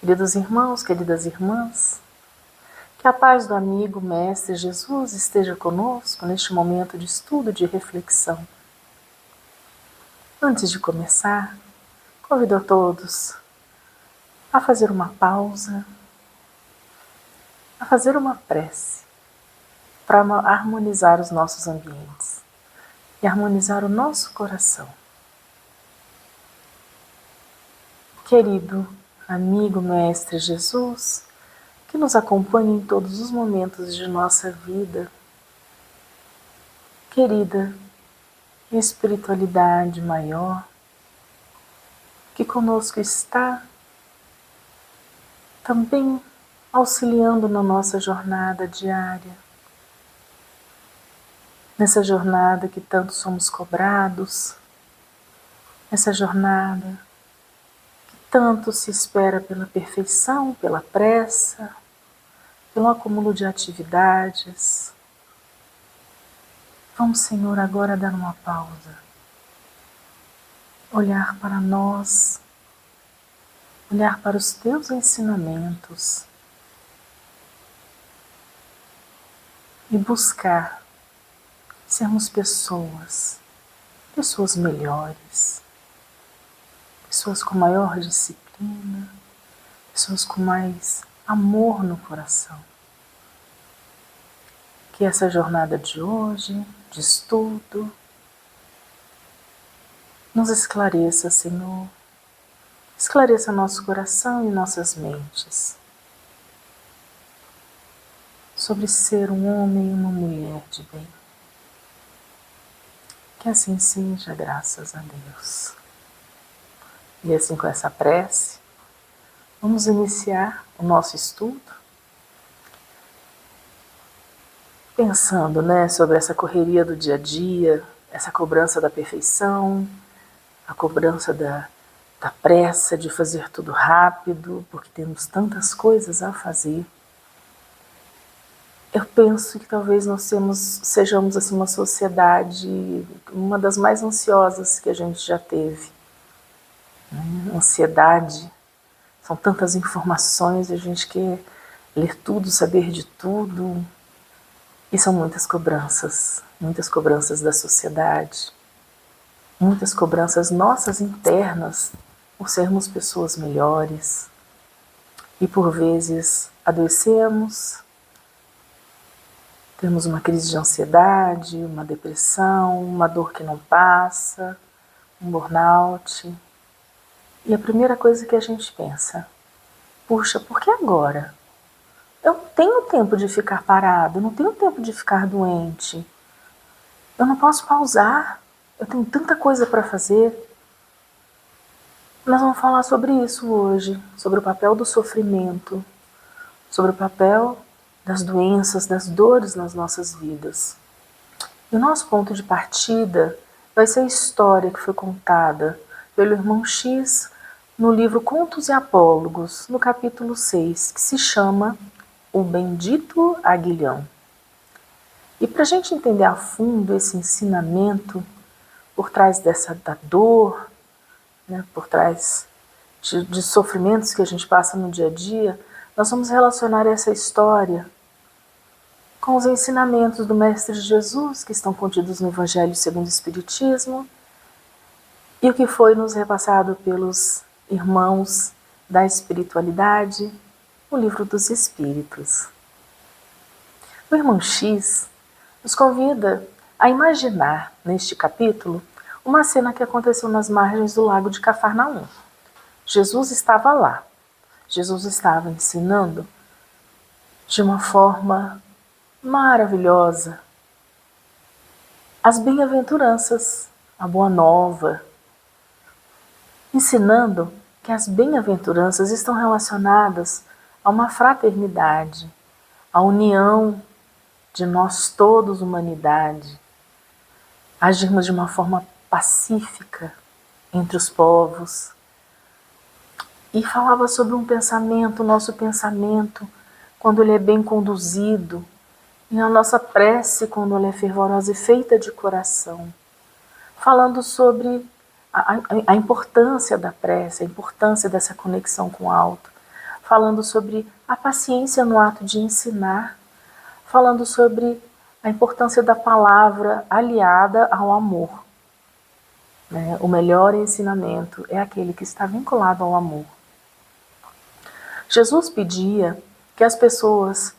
Queridos irmãos, queridas irmãs, que a paz do amigo, Mestre Jesus esteja conosco neste momento de estudo, de reflexão. Antes de começar, convido a todos a fazer uma pausa, a fazer uma prece para harmonizar os nossos ambientes e harmonizar o nosso coração. Querido amigo, Mestre Jesus, que nos acompanha em todos os momentos de nossa vida, querida espiritualidade maior, que conosco está, também auxiliando na nossa jornada diária, nessa jornada que tanto somos cobrados, essa jornada que tanto se espera pela perfeição, pela pressa, pelo acúmulo de atividades. Vamos, Senhor, agora dar uma pausa, olhar para nós, olhar para os teus ensinamentos e buscar sermos pessoas melhores, pessoas com maior disciplina, pessoas com mais amor no coração. Que essa jornada de hoje, de estudo, nos esclareça, Senhor, esclareça nosso coração e nossas mentes sobre ser um homem e uma mulher de bem. Que assim seja, graças a Deus. E assim, com essa prece, vamos iniciar o nosso estudo, pensando, sobre essa correria do dia a dia, essa cobrança da perfeição, a cobrança da pressa de fazer tudo rápido, porque temos tantas coisas a fazer. Eu penso que talvez nós sejamos assim, uma sociedade, uma das mais ansiosas que a gente já teve. Ansiedade, são tantas informações, a gente quer ler tudo, saber de tudo, e são muitas cobranças da sociedade, muitas cobranças nossas internas por sermos pessoas melhores, e por vezes adoecemos, temos uma crise de ansiedade, uma depressão, uma dor que não passa, um burnout. E a primeira coisa que a gente pensa, puxa, por que agora? Eu não tenho tempo de ficar parado, eu não tenho tempo de ficar doente. Eu não posso pausar, eu tenho tanta coisa para fazer. Nós vamos falar sobre isso hoje, sobre o papel do sofrimento, sobre o papel das doenças, das dores nas nossas vidas. E o nosso ponto de partida vai ser a história que foi contada pelo irmão X no livro Contos e Apólogos, no capítulo 6, que se chama O Bendito Aguilhão. E para a gente entender a fundo esse ensinamento, por trás da dor, por trás de sofrimentos que a gente passa no dia a dia, nós vamos relacionar essa história com os ensinamentos do Mestre Jesus, que estão contidos no Evangelho segundo o Espiritismo, e o que foi nos repassado pelos irmãos da espiritualidade, o Livro dos Espíritos. O irmão X nos convida a imaginar, neste capítulo, uma cena que aconteceu nas margens do lago de Cafarnaum. Jesus estava lá. Jesus estava ensinando de uma forma maravilhosa as bem-aventuranças, a boa nova, ensinando que as bem-aventuranças estão relacionadas a uma fraternidade, a união de nós todos, humanidade, agirmos de uma forma pacífica entre os povos. E falava sobre um pensamento, o nosso pensamento, quando ele é bem conduzido, e a nossa prece, quando ela é fervorosa e feita de coração, falando sobre a importância da prece, a importância dessa conexão com o alto, falando sobre a paciência no ato de ensinar, falando sobre a importância da palavra aliada ao amor. Né? O melhor ensinamento é aquele que está vinculado ao amor. Jesus pedia que as pessoas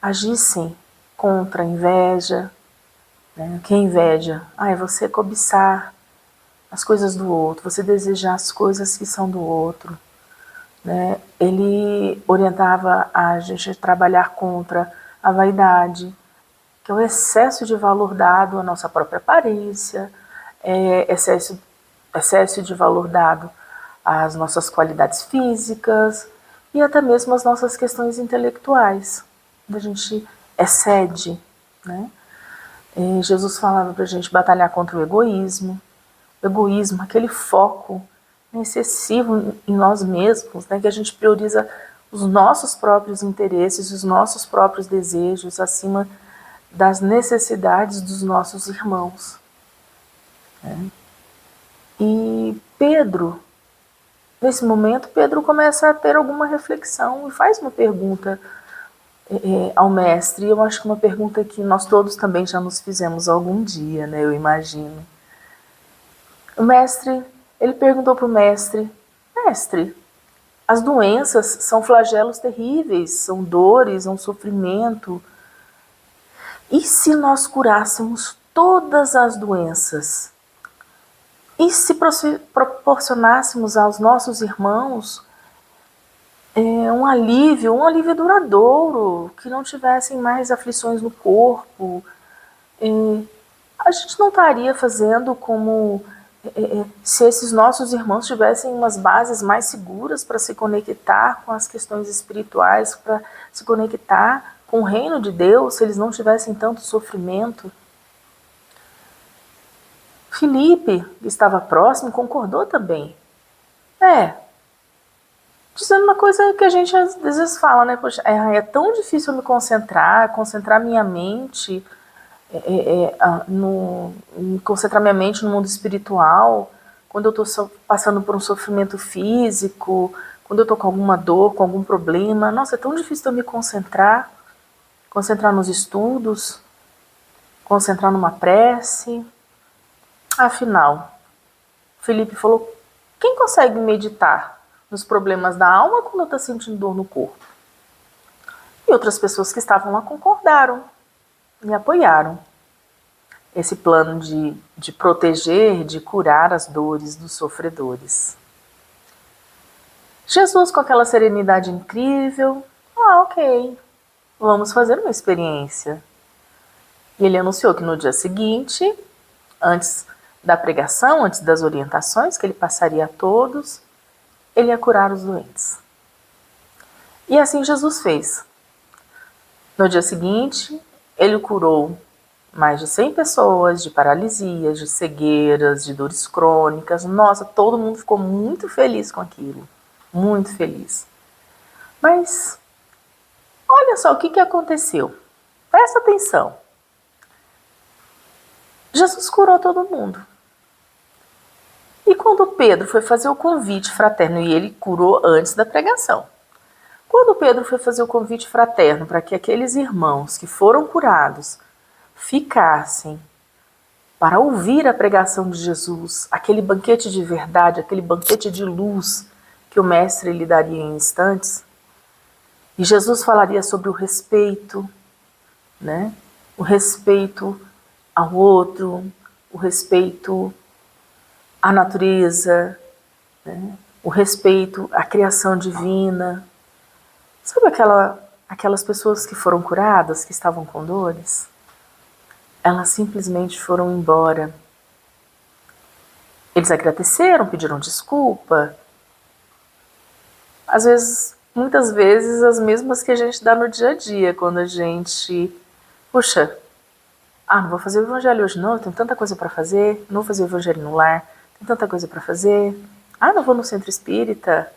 agissem contra a inveja. Né? O que é inveja? É você cobiçar as coisas do outro, você desejar as coisas que são do outro. Né? Ele orientava a gente trabalhar contra a vaidade, que é o excesso de valor dado à nossa própria aparência, excesso de valor dado às nossas qualidades físicas e até mesmo às nossas questões intelectuais, onde a gente excede. Né? Jesus falava para a gente batalhar contra o egoísmo, aquele foco excessivo em nós mesmos, né, que a gente prioriza os nossos próprios interesses, os nossos próprios desejos acima das necessidades dos nossos irmãos. Né? E Pedro, nesse momento, Pedro começa a ter alguma reflexão e faz uma pergunta ao mestre. Eu acho que uma pergunta que nós todos também já nos fizemos algum dia, né, eu imagino. O mestre, ele perguntou para o mestre, mestre, as doenças são flagelos terríveis, são dores, é um sofrimento. E se nós curássemos todas as doenças? E se proporcionássemos aos nossos irmãos um alívio duradouro, que não tivessem mais aflições no corpo? A gente não estaria fazendo como se esses nossos irmãos tivessem umas bases mais seguras para se conectar com as questões espirituais, para se conectar com o reino de Deus, se eles não tivessem tanto sofrimento. Filipe, que estava próximo, concordou também. Dizendo uma coisa que a gente às vezes fala, né? Poxa, é tão difícil eu me concentrar minha mente, concentrar minha mente no mundo espiritual, quando eu estou passando por um sofrimento físico, quando eu estou com alguma dor, com algum problema. Nossa, é tão difícil eu me concentrar nos estudos, concentrar numa prece. Afinal, Felipe falou, quem consegue meditar nos problemas da alma quando está sentindo dor no corpo? E outras pessoas que estavam lá concordaram e apoiaram esse plano de proteger, de curar as dores dos sofredores. Jesus, com aquela serenidade incrível, ok, vamos fazer uma experiência. E ele anunciou que no dia seguinte, antes da pregação, antes das orientações que ele passaria a todos, ele ia curar os doentes. E assim Jesus fez. No dia seguinte, ele curou mais de 100 pessoas de paralisias, de cegueiras, de dores crônicas. Nossa, todo mundo ficou muito feliz com aquilo. Muito feliz. Mas, olha só o que aconteceu. Presta atenção. Jesus curou todo mundo. E quando Pedro foi fazer o convite fraterno, e ele curou antes da pregação. Quando Pedro foi fazer o convite fraterno para que aqueles irmãos que foram curados ficassem para ouvir a pregação de Jesus, aquele banquete de verdade, aquele banquete de luz que o mestre lhe daria em instantes, e Jesus falaria sobre o respeito, né? O respeito ao outro, o respeito à natureza, né? O respeito à criação divina. Sabe aquelas pessoas que foram curadas, que estavam com dores? Elas simplesmente foram embora. Eles agradeceram, pediram desculpa. Às vezes, muitas vezes, as mesmas que a gente dá no dia a dia, quando a gente, puxa, não vou fazer o evangelho hoje não, eu tenho tanta coisa para fazer, não vou fazer o evangelho no lar, tem tanta coisa para fazer, não vou no centro espírita,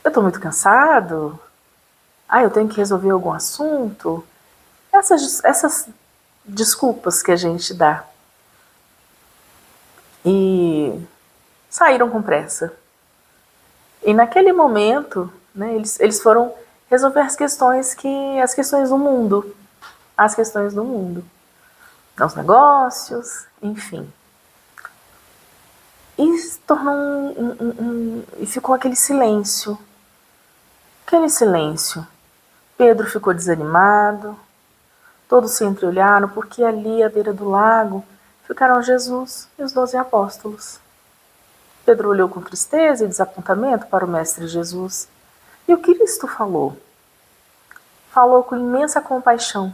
eu estou muito cansado, eu tenho que resolver algum assunto. Essas desculpas que a gente dá. E saíram com pressa. E naquele momento, né, eles foram resolver as questões do mundo, as questões do mundo, os negócios, enfim. E se tornou e ficou aquele silêncio. Aquele silêncio. Pedro ficou desanimado, todos se entreolharam, porque ali à beira do lago ficaram Jesus e os 12 apóstolos. Pedro olhou com tristeza e desapontamento para o Mestre Jesus. E o Cristo falou? Falou com imensa compaixão.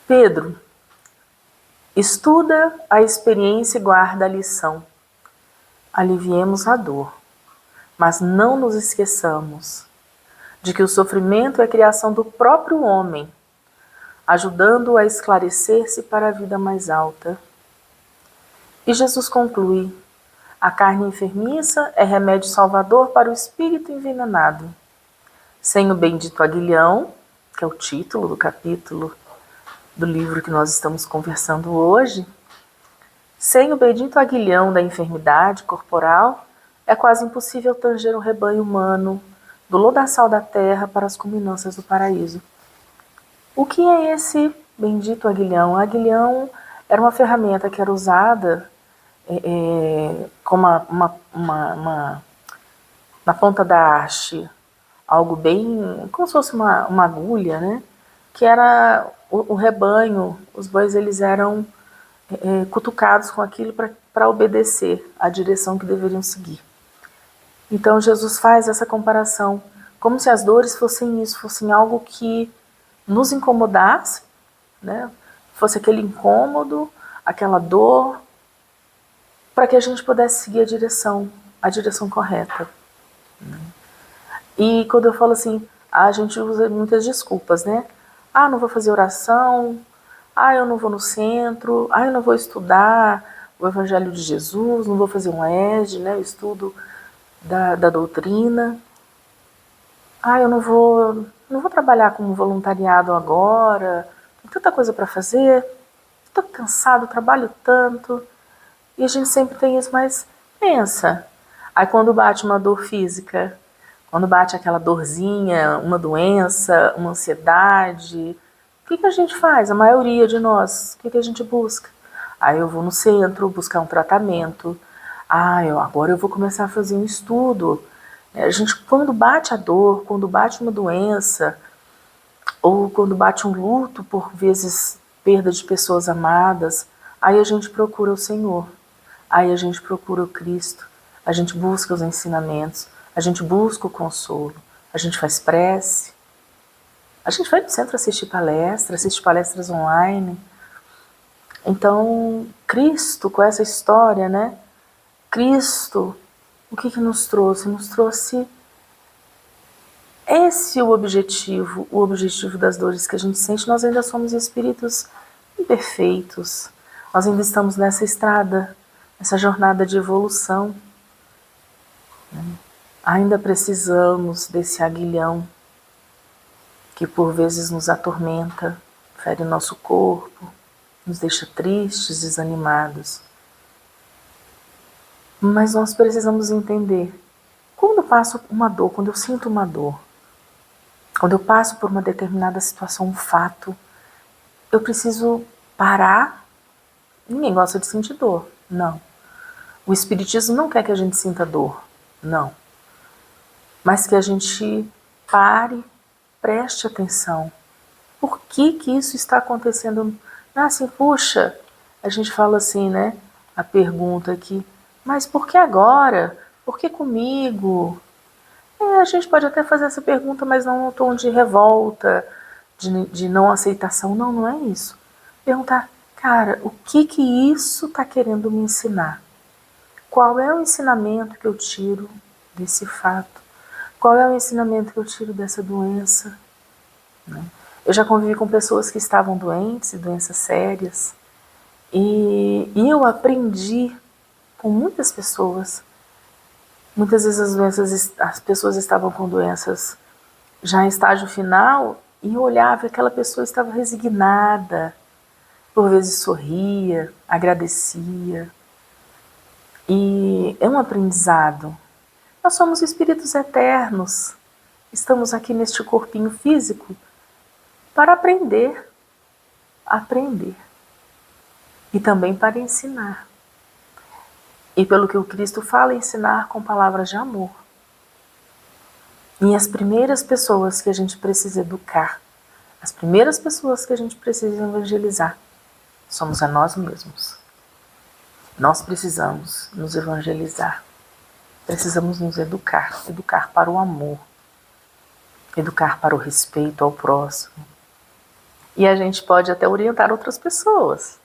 Pedro, estuda a experiência e guarda a lição. Aliviemos a dor, mas não nos esqueçamos de que o sofrimento é criação do próprio homem, ajudando-o a esclarecer-se para a vida mais alta. E Jesus conclui: a carne enfermiça é remédio salvador para o espírito envenenado. Sem o bendito aguilhão, que é o título do capítulo do livro que nós estamos conversando hoje, sem o bendito aguilhão da enfermidade corporal, é quase impossível tanger o rebanho humano do lodaçal da terra para as culminâncias do paraíso. O que é esse bendito aguilhão? O aguilhão era uma ferramenta que era usada como na ponta da haste, algo bem, como se fosse uma agulha, né? Que era o rebanho, os bois eles eram cutucados com aquilo para obedecer à direção que deveriam seguir. Então Jesus faz essa comparação, como se as dores fossem isso, fossem algo que nos incomodasse, né? Fosse aquele incômodo, aquela dor, para que a gente pudesse seguir a direção correta. E quando eu falo assim, a gente usa muitas desculpas, né? Ah, não vou fazer oração, ah, eu não vou no centro, ah, eu não vou estudar o Evangelho de Jesus, não vou fazer um ED, né, o estudo da doutrina. Ah, eu não vou trabalhar como voluntariado agora, tem tanta coisa para fazer, estou cansado, trabalho tanto. E a gente sempre tem isso, mas pensa. Aí quando bate uma dor física, quando bate aquela dorzinha, uma doença, uma ansiedade, o que a gente faz? A maioria de nós, o que a gente busca? Aí eu vou no centro buscar um tratamento. Agora eu vou começar a fazer um estudo. A gente, quando bate a dor, quando bate uma doença, ou quando bate um luto, por vezes perda de pessoas amadas, aí a gente procura o Senhor. Aí a gente procura o Cristo, a gente busca os ensinamentos, a gente busca o consolo, a gente faz prece, a gente vai no centro assiste palestras online. Então, Cristo, com essa história, né? Cristo, o que nos trouxe? Nos trouxe esse o objetivo das dores que a gente sente. Nós ainda somos espíritos imperfeitos, nós ainda estamos nessa estrada, essa jornada de evolução. Ainda precisamos desse aguilhão que por vezes nos atormenta, fere o nosso corpo, nos deixa tristes, desanimados. Mas nós precisamos entender, quando eu passo uma dor, quando eu sinto uma dor, quando eu passo por uma determinada situação, um fato, eu preciso parar. Ninguém gosta de sentir dor, não. O Espiritismo não quer que a gente sinta dor, não. Mas que a gente pare, preste atenção. Por que isso está acontecendo? Assim, puxa, a gente fala assim, né? A pergunta aqui, mas por que agora? Por que comigo? A gente pode até fazer essa pergunta, mas não no tom de revolta, de não aceitação. Não, não é isso. Perguntar, cara, o que isso está querendo me ensinar? Qual é o ensinamento que eu tiro desse fato? Qual é o ensinamento que eu tiro dessa doença? Eu já convivi com pessoas que estavam doentes, doenças sérias, e eu aprendi com muitas pessoas. Muitas vezes as pessoas estavam com doenças já em estágio final, e eu olhava e aquela pessoa estava resignada, por vezes sorria, agradecia. E é um aprendizado. Nós somos espíritos eternos. Estamos aqui neste corpinho físico para aprender. Aprender. E também para ensinar. E pelo que o Cristo fala, ensinar com palavras de amor. E as primeiras pessoas que a gente precisa educar, as primeiras pessoas que a gente precisa evangelizar, somos a nós mesmos. Nós precisamos nos evangelizar. Precisamos nos educar. Educar para o amor. Educar para o respeito ao próximo. E a gente pode até orientar outras pessoas.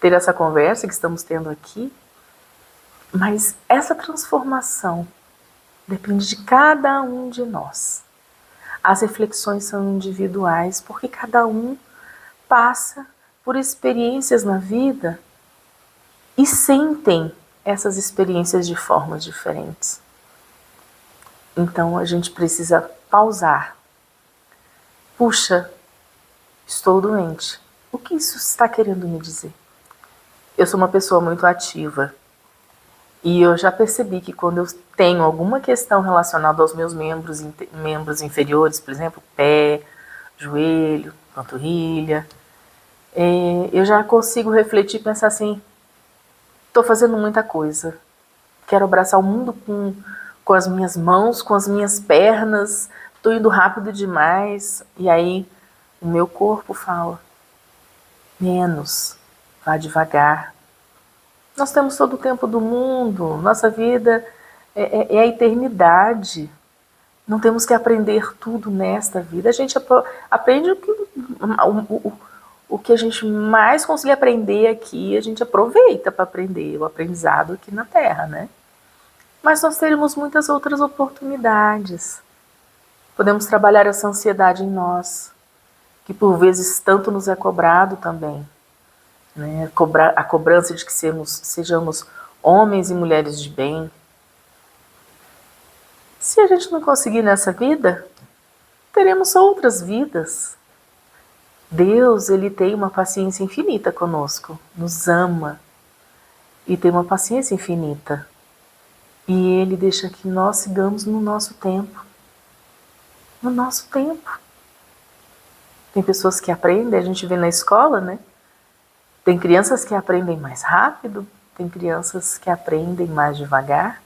Ter essa conversa que estamos tendo aqui. Mas essa transformação depende de cada um de nós. As reflexões são individuais, porque cada um passa por experiências na vida e sentem essas experiências de formas diferentes. Então a gente precisa pausar. Puxa, estou doente. O que isso está querendo me dizer? Eu sou uma pessoa muito ativa. E eu já percebi que quando eu tenho alguma questão relacionada aos meus membros inferiores, por exemplo, pé, joelho, panturrilha, eu já consigo refletir e pensar assim, estou fazendo muita coisa. Quero abraçar o mundo com as minhas mãos, com as minhas pernas, estou indo rápido demais. E aí o meu corpo fala, menos, vá devagar. Nós temos todo o tempo do mundo, nossa vida é a eternidade. Não temos que aprender tudo nesta vida. A gente aprende o que a gente mais conseguir aprender aqui, a gente aproveita para aprender o aprendizado aqui na Terra, né? Mas nós teremos muitas outras oportunidades. Podemos trabalhar essa ansiedade em nós, que por vezes tanto nos é cobrado também. Né? A cobrança de que sejamos homens e mulheres de bem. Se a gente não conseguir nessa vida, teremos outras vidas. Deus, Ele tem uma paciência infinita conosco, nos ama e tem uma paciência infinita. E Ele deixa que nós sigamos no nosso tempo. No nosso tempo. Tem pessoas que aprendem, a gente vê na escola, né? Tem crianças que aprendem mais rápido, tem crianças que aprendem mais devagar,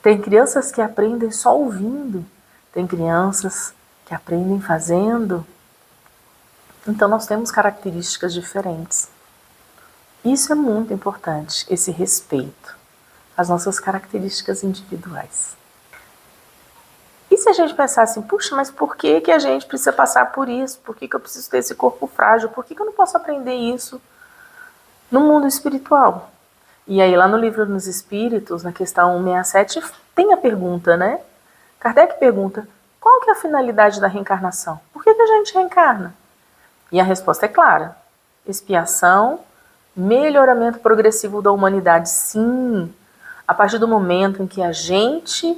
tem crianças que aprendem só ouvindo, tem crianças que aprendem fazendo. Então nós temos características diferentes. Isso é muito importante, esse respeito às nossas características individuais. E se a gente pensar assim, puxa, mas por que a gente precisa passar por isso? Por que eu preciso ter esse corpo frágil? Por que eu não posso aprender isso no mundo espiritual? E aí lá no Livro dos Espíritos, na questão 167, tem a pergunta, né? Kardec pergunta, qual que é a finalidade da reencarnação? Por que a gente reencarna? E a resposta é clara, expiação, melhoramento progressivo da humanidade, sim. A partir do momento em que a gente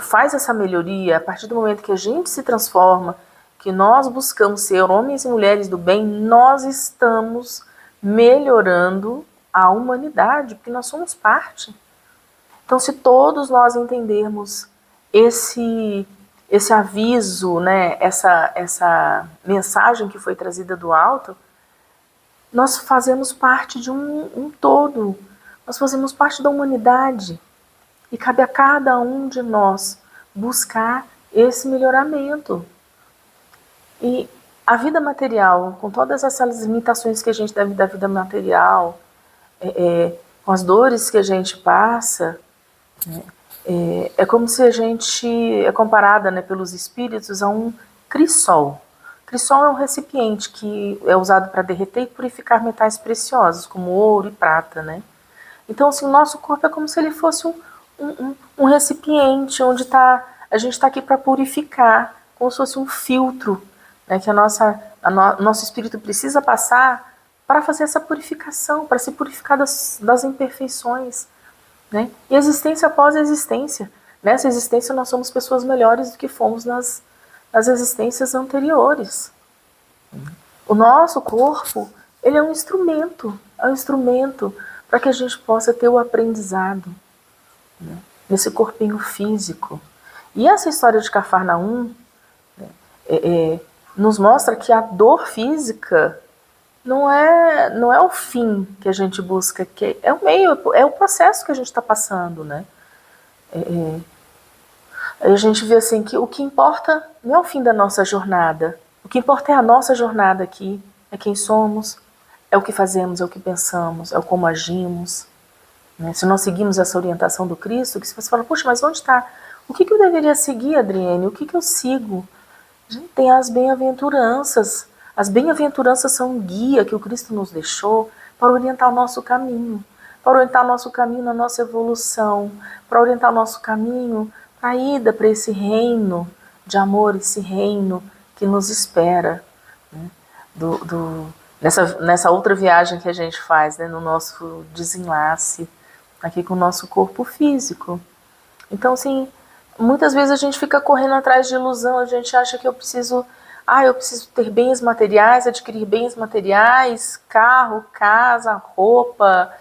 faz essa melhoria, a partir do momento que a gente se transforma, que nós buscamos ser homens e mulheres do bem, nós estamos melhorando a humanidade, porque nós somos parte. Então, se todos nós entendermos esse aviso, né, essa mensagem que foi trazida do alto, nós fazemos parte de um todo, nós fazemos parte da humanidade. E cabe a cada um de nós buscar esse melhoramento. E a vida material, com todas essas limitações que a gente deve da vida material, com as dores que a gente passa, né, é como se a gente é comparada, né, pelos espíritos a um crisol. Crisol é um recipiente que é usado para derreter e purificar metais preciosos, como ouro e prata, né? Então, assim, o nosso corpo é como se ele fosse um recipiente onde a gente está aqui para purificar, como se fosse um filtro, né, que nosso espírito precisa passar para fazer essa purificação, para se purificar das imperfeições. Né? E existência após existência. Nessa existência nós somos pessoas melhores do que fomos nas existências anteriores. O nosso corpo, ele é um instrumento para que a gente possa ter o aprendizado, né, nesse corpinho físico. E essa história de Cafarnaum, né, nos mostra que a dor física não é o fim que a gente busca, que é o meio, é o processo que a gente está passando, né? Aí a gente vê assim que o que importa não é o fim da nossa jornada, o que importa é a nossa jornada aqui, é quem somos, é o que fazemos, é o que pensamos, é o como agimos, né? Se nós seguimos essa orientação do Cristo, que se você fala, puxa, mas onde está? O que eu deveria seguir, Adriane? O que eu sigo? A gente tem as bem-aventuranças. As bem-aventuranças são um guia que o Cristo nos deixou para orientar o nosso caminho, para orientar o nosso caminho na nossa evolução, para orientar o nosso caminho para a ida para esse reino de amor, esse reino que nos espera, né? Nessa outra viagem que a gente faz, né? No nosso desenlace, aqui com o nosso corpo físico. Então, assim, muitas vezes a gente fica correndo atrás de ilusão, a gente acha que eu preciso ter bens materiais, adquirir bens materiais, carro, casa, roupa.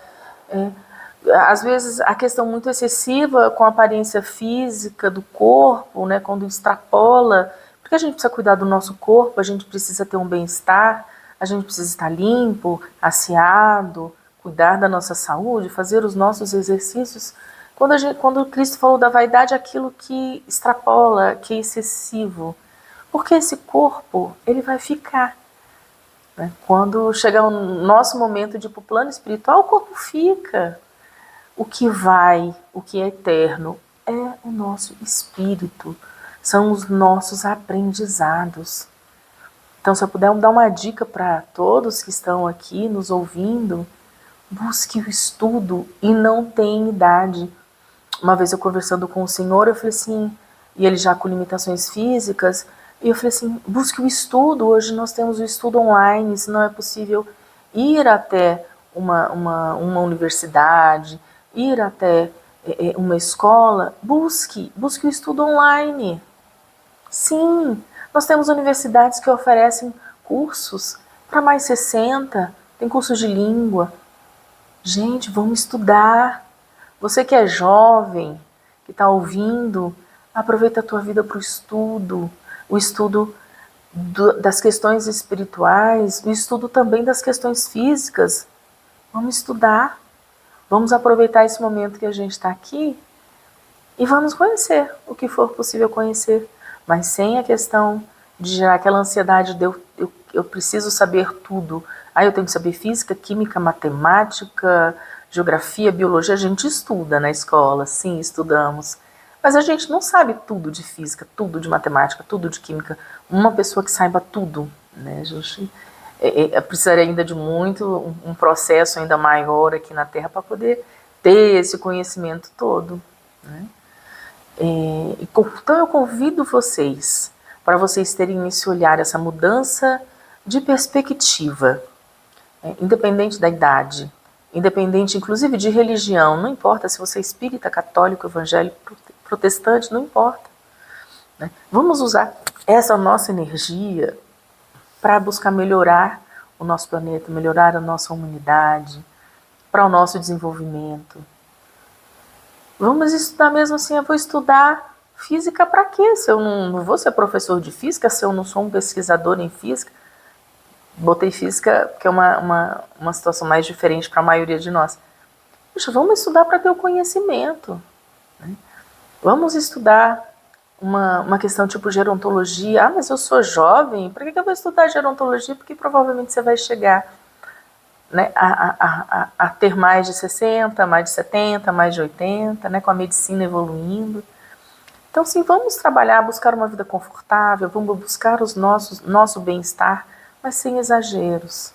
Às vezes a questão muito excessiva com a aparência física do corpo, né, quando extrapola, porque a gente precisa cuidar do nosso corpo, a gente precisa ter um bem-estar, a gente precisa estar limpo, asseado, cuidar da nossa saúde, fazer os nossos exercícios. Quando Cristo falou da vaidade, aquilo que extrapola, que é excessivo, porque esse corpo, ele vai ficar, né? Quando chegar o nosso momento de ir para o plano espiritual, o corpo fica. O que vai, o que é eterno, é o nosso espírito, são os nossos aprendizados. Então, se eu puder dar uma dica para todos que estão aqui nos ouvindo, busque o estudo e não tem idade. Uma vez eu conversando com o senhor, eu falei assim, e ele já com limitações físicas, e eu falei assim, busque o estudo, hoje nós temos o estudo online, se não é possível ir até uma universidade, ir até uma escola, busque o estudo online. Sim, nós temos universidades que oferecem cursos para mais 60, tem cursos de língua. Gente, vamos estudar. Você que é jovem, que está ouvindo, aproveita a tua vida para o estudo das questões espirituais, o estudo também das questões físicas. Vamos estudar, vamos aproveitar esse momento que a gente está aqui e vamos conhecer o que for possível conhecer, mas sem a questão de gerar aquela ansiedade de eu preciso saber tudo. Eu tenho que saber física, química, matemática, geografia, biologia. A gente estuda na escola, sim, estudamos. Mas a gente não sabe tudo de física, tudo de matemática, tudo de química. Uma pessoa que saiba tudo, né? A gente precisaria ainda de muito, um processo ainda maior aqui na Terra para poder ter esse conhecimento todo, né? Então eu convido vocês, para vocês terem esse olhar, essa mudança de perspectiva, independente da idade, independente inclusive de religião, não importa se você é espírita, católico, evangélico, protestante, não importa, né? Vamos usar essa nossa energia para buscar melhorar o nosso planeta, melhorar a nossa humanidade, para o nosso desenvolvimento. Vamos estudar mesmo assim, eu vou estudar física para quê? Se eu não vou ser professor de física, se eu não sou um pesquisador em física. Botei física porque é uma situação mais diferente para a maioria de nós. Puxa, vamos estudar para ter o conhecimento, né? Vamos estudar uma questão tipo gerontologia. Mas eu sou jovem, por que eu vou estudar gerontologia? Porque provavelmente você vai chegar, né, a ter mais de 60, mais de 70, mais de 80, né, com a medicina evoluindo. Então, sim, vamos trabalhar, buscar uma vida confortável, vamos buscar nosso bem-estar, mas sem exageros,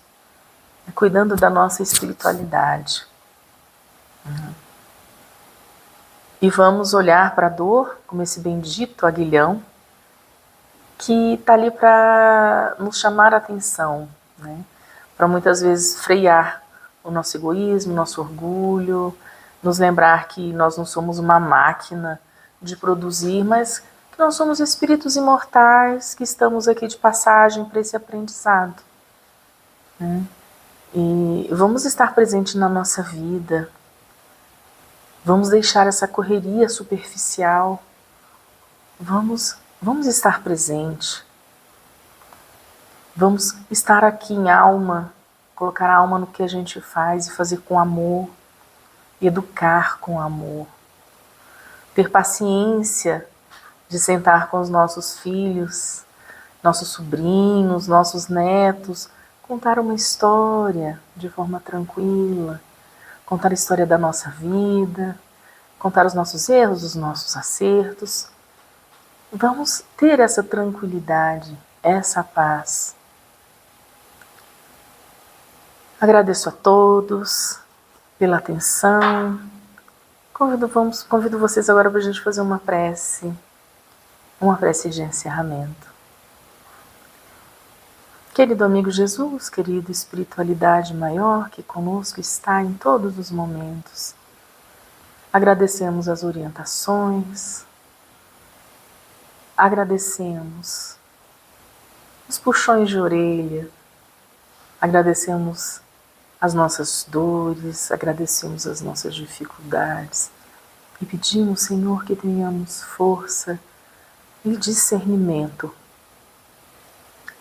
né, cuidando da nossa espiritualidade. E vamos olhar para a dor como esse bendito aguilhão que está ali para nos chamar a atenção, né? Para muitas vezes frear o nosso egoísmo, nosso orgulho, nos lembrar que nós não somos uma máquina de produzir, mas que nós somos espíritos imortais, que estamos aqui de passagem para esse aprendizado, né? E vamos estar presente na nossa vida. Vamos deixar essa correria superficial. Vamos estar presente. Vamos estar aqui em alma, colocar a alma no que a gente faz e fazer com amor, educar com amor. Ter paciência de sentar com os nossos filhos, nossos sobrinhos, nossos netos, contar uma história de forma tranquila, contar a história da nossa vida, contar os nossos erros, os nossos acertos. Vamos ter essa tranquilidade, essa paz. Agradeço a todos pela atenção. Convido vocês agora para a gente fazer uma prece de encerramento. Querido amigo Jesus, querida espiritualidade maior que conosco está em todos os momentos, agradecemos as orientações, agradecemos os puxões de orelha, agradecemos as nossas dores, agradecemos as nossas dificuldades e pedimos, Senhor, que tenhamos força e discernimento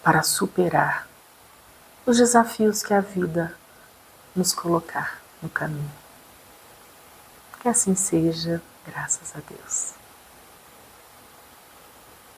para superar os desafios que a vida nos colocar no caminho. Que assim seja, graças a Deus.